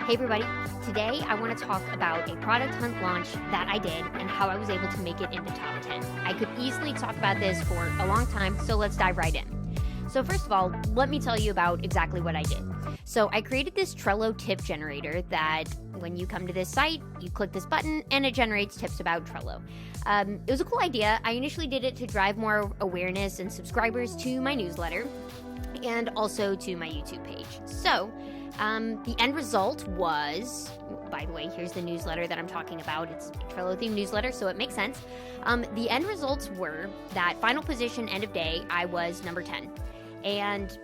Hey everybody, today I want to talk about a product hunt launch that I did and how I was able to make it in the top 10. I could easily talk about this for a long time, so let's dive right in. So first of all, let me tell you about exactly what I did. So I created this Trello tip generator that when you come to this site, you click this button and it generates tips about Trello. It was a cool idea. I initially did it to drive more awareness and subscribers to my newsletter and also to my YouTube page. So the end result was, by the way, here's the newsletter that I'm talking about. It's a Trello themed newsletter, so it makes sense. The end results were that final position, end of day, I was number 10. And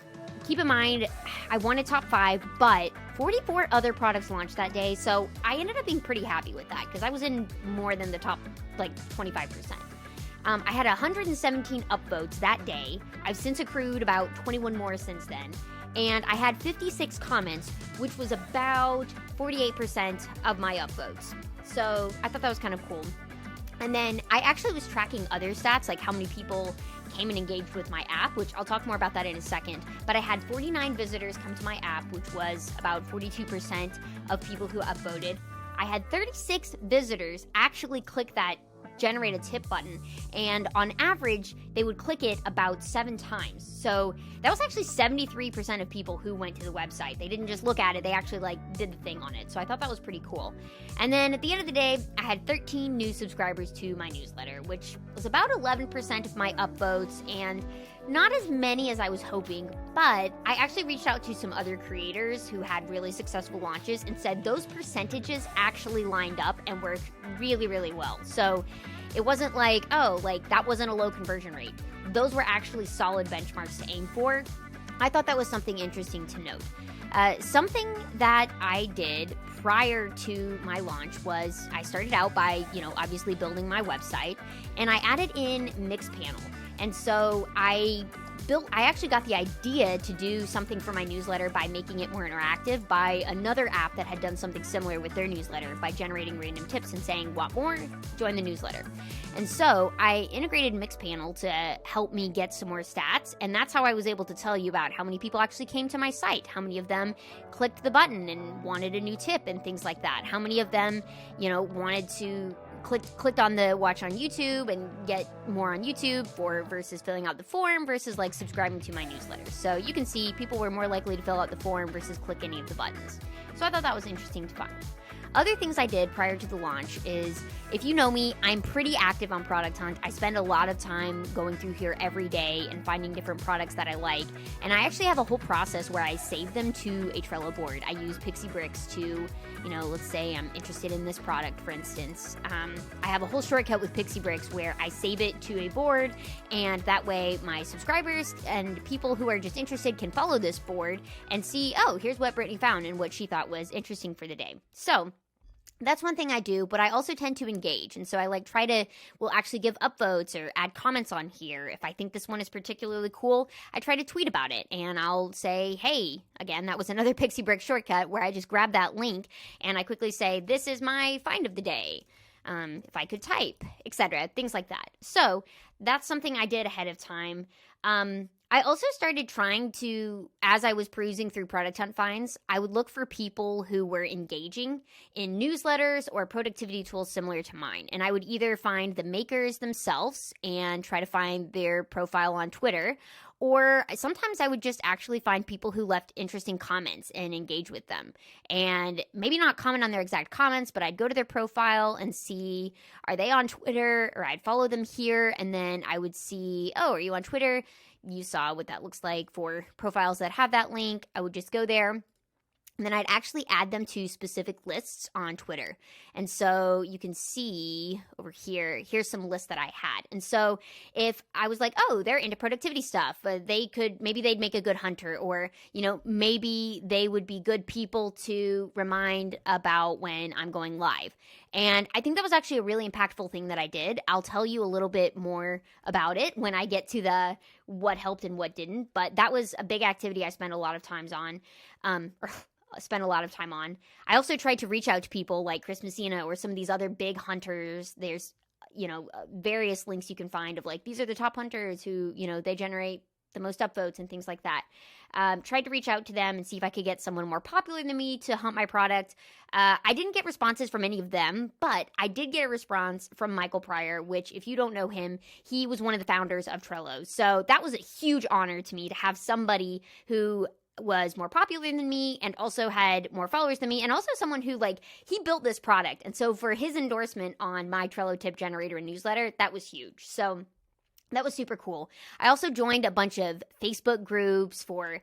keep in mind, I wanted top 5, but 44 other products launched that day, so I ended up being pretty happy with that because I was in more than the top, 25%. I had 117 upvotes that day. I've since accrued about 21 more since then. And I had 56 comments, which was about 48% of my upvotes. So I thought that was kind of cool. And then I actually was tracking other stats, like how many people came and engaged with my app, which I'll talk more about that in a second. But I had 49 visitors come to my app, which was about 42% of people who upvoted. I had 36 visitors actually click that generate a tip button, and on average they would click it about 7 times. So that was actually 73% of people who went to the website. They didn't just look at it, they actually did the thing on it. So I thought that was pretty cool. And then at the end of the day, I had 13 new subscribers to my newsletter, which was about 11% of my upvotes and not as many as I was hoping, but I actually reached out to some other creators who had really successful launches and said those percentages actually lined up and worked really, really well. So it wasn't that wasn't a low conversion rate. Those were actually solid benchmarks to aim for. I thought that was something interesting to note. Something that I did prior to my launch was I started out by, obviously building my website, and I added in Mixpanel. And so I actually got the idea to do something for my newsletter by making it more interactive by another app that had done something similar with their newsletter by generating random tips and saying, want more? Join the newsletter. And so I integrated Mixpanel to help me get some more stats. And that's how I was able to tell you about how many people actually came to my site, how many of them clicked the button and wanted a new tip and things like that. How many of them, wanted to clicked on the watch on YouTube and get more on YouTube versus filling out the form versus subscribing to my newsletter. So you can see people were more likely to fill out the form versus click any of the buttons. So I thought that was interesting to find. Other things I did prior to the launch is, if you know me, I'm pretty active on Product Hunt. I spend a lot of time going through here every day and finding different products that I like. And I actually have a whole process where I save them to a Trello board. I use Pixibricks to, let's say I'm interested in this product, for instance. I have a whole shortcut with Pixibricks where I save it to a board, and that way my subscribers and people who are just interested can follow this board and see, oh, here's what Brittany found and what she thought was interesting for the day. So that's one thing I do, but I also tend to engage. And so I will actually give upvotes or add comments on here. If I think this one is particularly cool, I try to tweet about it. And I'll say, hey, again, that was another Pixibrick shortcut where I just grab that link and I quickly say, this is my find of the day. If I could type, etc., things like that. So that's something I did ahead of time. I also started trying to, as I was perusing through Product Hunt finds, I would look for people who were engaging in newsletters or productivity tools similar to mine. And I would either find the makers themselves and try to find their profile on Twitter, or sometimes I would just actually find people who left interesting comments and engage with them. And maybe not comment on their exact comments, but I'd go to their profile and see, are they on Twitter? Or I'd follow them here, and then I would see, oh, are you on Twitter? You saw what that looks like for profiles that have that link. I would just go there. And then I'd actually add them to specific lists on Twitter. And so you can see over here, here's some lists that I had. And so if I was like, oh, they're into productivity stuff, maybe they'd make a good hunter, or, maybe they would be good people to remind about when I'm going live. And I think that was actually a really impactful thing that I did. I'll tell you a little bit more about it when I get to the what helped and what didn't. But that was a big activity I spent a lot of time on. I also tried to reach out to people like Chris Messina or some of these other big hunters. There's, various links you can find of these are the top hunters who, they generate the most upvotes and things like that. Tried to reach out to them and see if I could get someone more popular than me to hunt my product. I didn't get responses from any of them, but I did get a response from Michael Pryor, which, if you don't know him, he was one of the founders of Trello. So that was a huge honor to me to have somebody who was more popular than me and also had more followers than me, and also someone who, like, he built this product. And so for his endorsement on my Trello tip generator and newsletter, that was huge. So that was super cool. I also joined a bunch of Facebook groups for,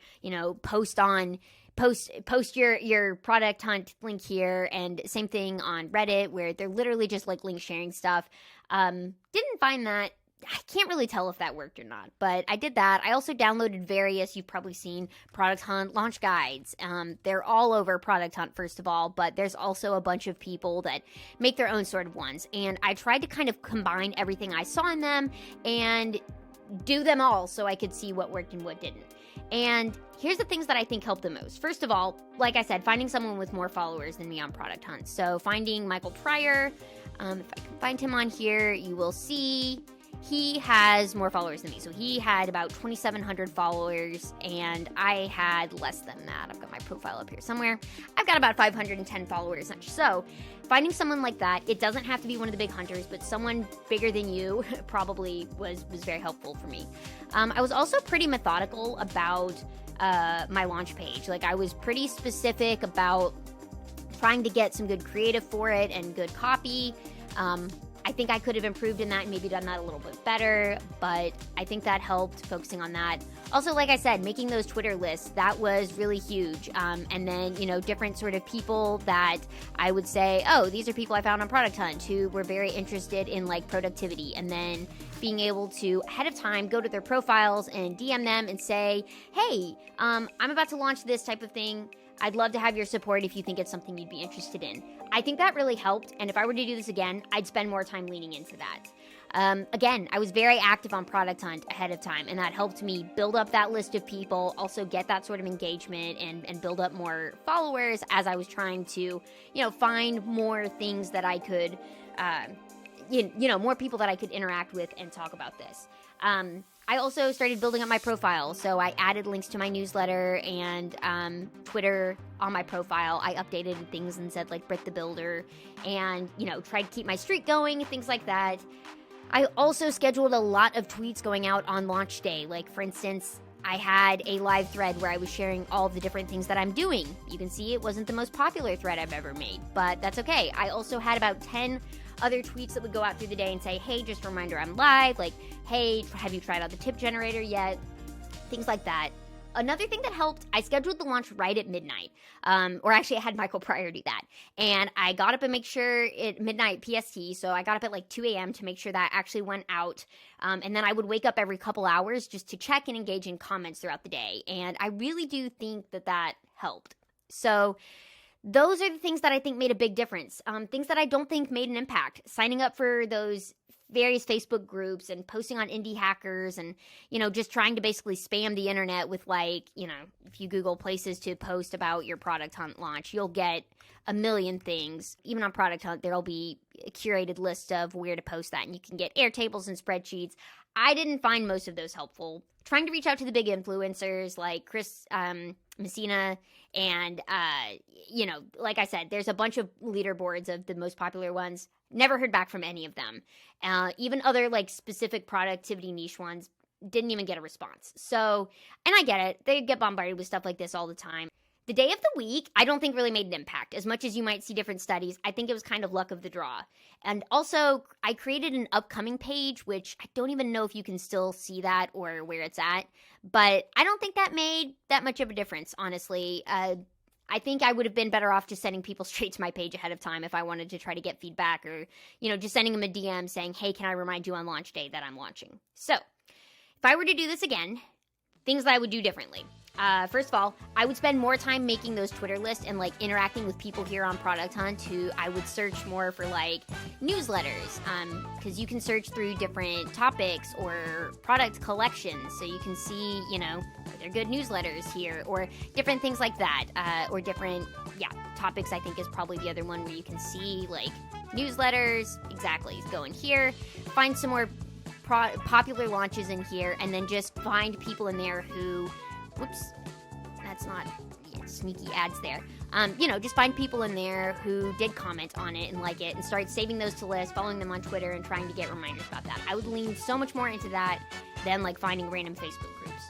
post your product hunt link here, and same thing on Reddit, where they're literally just like link sharing stuff. Didn't find that, I can't really tell if that worked or not, but I did that. I also downloaded various, you've probably seen, Product Hunt launch guides. They're all over Product Hunt, first of all, but there's also a bunch of people that make their own sort of ones. And I tried to kind of combine everything I saw in them and do them all so I could see what worked and what didn't. And here's the things that I think helped the most. First of all, like I said, finding someone with more followers than me on Product Hunt. So finding Michael Pryor, if I can find him on here, you will see he has more followers than me. So he had about 2,700 followers, and I had less than that. I've got my profile up here somewhere. I've got about 510 followers. So finding someone like that, it doesn't have to be one of the big hunters, but someone bigger than you probably was very helpful for me. I was also pretty methodical about my launch page. Like, I was pretty specific about trying to get some good creative for it and good copy. I think I could have improved in that and maybe done that a little bit better, but I think that helped, focusing on that. Also, like I said, making those Twitter lists, that was really huge. And then, different sort of people that I would say, oh, these are people I found on Product Hunt who were very interested in, like, productivity. And then being able to, ahead of time, go to their profiles and DM them and say, hey, I'm about to launch this type of thing. I'd love to have your support if you think it's something you'd be interested in. I think that really helped, and if I were to do this again, I'd spend more time leaning into that. Again, I was very active on Product Hunt ahead of time, and that helped me build up that list of people, also get that sort of engagement and build up more followers as I was trying to, find more things that I could, more people that I could interact with and talk about this. I also started building up my profile, so I added links to my newsletter and Twitter on my profile. I updated things and said, like, Brit the Builder, and, tried to keep my streak going, things like that. I also scheduled a lot of tweets going out on launch day. Like, for instance, I had a live thread where I was sharing all of the different things that I'm doing. You can see it wasn't the most popular thread I've ever made, but that's okay. I also had about 10 other tweets that would go out through the day and say, hey, just a reminder, I'm live. Like, hey, have you tried out the tip generator yet? Things like that. Another thing that helped, I scheduled the launch right at midnight. Or actually, I had Michael Pryor do that. And I got up and make sure at midnight PST. So I got up at like 2 a.m. to make sure that actually went out. And then I would wake up every couple hours just to check and engage in comments throughout the day. And I really do think that helped. So those are the things that I think made a big difference. Things that I don't think made an impact. Signing up for those various Facebook groups and posting on indie hackers and, just trying to basically spam the internet with, like, if you Google places to post about your Product Hunt launch, you'll get a million things. Even on Product Hunt, there'll be a curated list of where to post that, and you can get Airtables and spreadsheets. I didn't find most of those helpful. Trying to reach out to the big influencers like Chris Messina and, like I said, there's a bunch of leaderboards of the most popular ones. Never heard back from any of them. Even other, like, specific productivity niche ones didn't even get a response. So, and I get it. They get bombarded with stuff like this all the time. The day of the week, I don't think really made an impact. As much as you might see different studies, I think it was kind of luck of the draw. And also, I created an upcoming page, which I don't even know if you can still see that or where it's at. But I don't think that made that much of a difference, honestly. I think I would have been better off just sending people straight to my page ahead of time if I wanted to try to get feedback, or, just sending them a DM saying, hey, can I remind you on launch day that I'm launching? So if I were to do this again, things that I would do differently. First of all, I would spend more time making those Twitter lists and, like, interacting with people here on Product Hunt who I would search more for, like, newsletters, because you can search through different topics or product collections, so you can see, are there good newsletters here, or different things like that, or different, topics I think is probably the other one where you can see, like, newsletters, exactly, go in here, find some more popular launches in here, and then just find people in there who, whoops, that's not sneaky ads there. Just find people in there who did comment on it and like it, and start saving those to lists, following them on Twitter, and trying to get reminders about that. I would lean so much more into that than like finding random Facebook groups.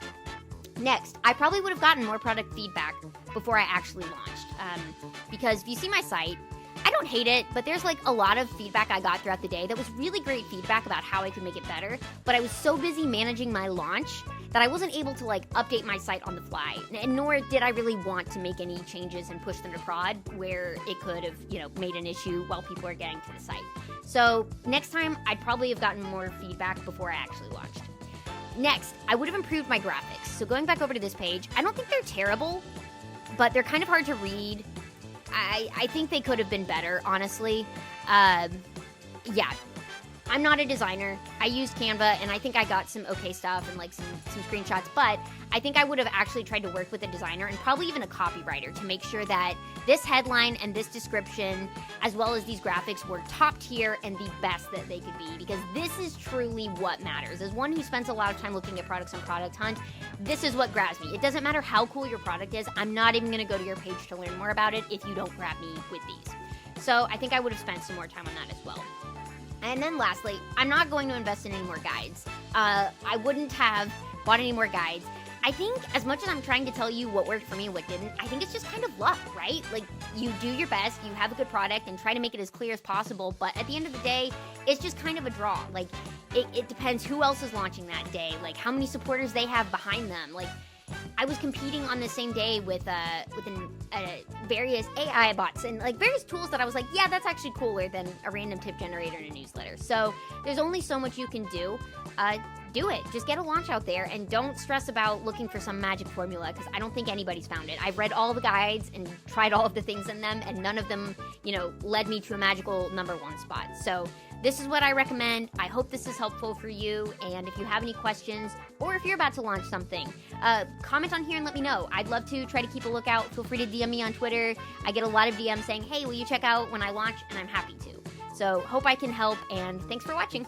Next, I probably would have gotten more product feedback before I actually launched. Because if you see my site, I don't hate it, but there's like a lot of feedback I got throughout the day that was really great feedback about how I could make it better. But I was so busy managing my launch that I wasn't able to like update my site on the fly, and nor did I really want to make any changes and push them to prod where it could have, made an issue while people are getting to the site. So next time, I'd probably have gotten more feedback before I actually launched. Next, I would have improved my graphics. So going back over to this page, I don't think they're terrible, but they're kind of hard to read. I think they could have been better, honestly. Yeah. I'm not a designer. I used Canva, and I think I got some okay stuff and like some screenshots, but I think I would have actually tried to work with a designer and probably even a copywriter to make sure that this headline and this description, as well as these graphics, were top tier and the best that they could be, because this is truly what matters. As one who spends a lot of time looking at products on Product Hunt, this is what grabs me. It doesn't matter how cool your product is. I'm not even going to go to your page to learn more about it if you don't grab me with these. So I think I would have spent some more time on that as well. And then lastly, I'm not going to invest in any more guides. I wouldn't have bought any more guides. I think as much as I'm trying to tell you what worked for me and what didn't, I think it's just kind of luck, right? Like, you do your best, you have a good product, and try to make it as clear as possible, but at the end of the day, it's just kind of a draw. Like, it depends who else is launching that day, like how many supporters they have behind them. Like, I was competing on the same day with various AI bots and like various tools that I was like, yeah, that's actually cooler than a random tip generator in a newsletter. So there's only so much you can do. Do it. Just get a launch out there, and don't stress about looking for some magic formula, because I don't think anybody's found it. I've read all the guides and tried all of the things in them, and none of them, led me to a magical number one spot. So this is what I recommend. I hope this is helpful for you. And if you have any questions, or if you're about to launch something, comment on here and let me know. I'd love to try to keep a lookout. Feel free to DM me on Twitter. I get a lot of DMs saying, hey, will you check out when I launch? And I'm happy to. So hope I can help, and thanks for watching.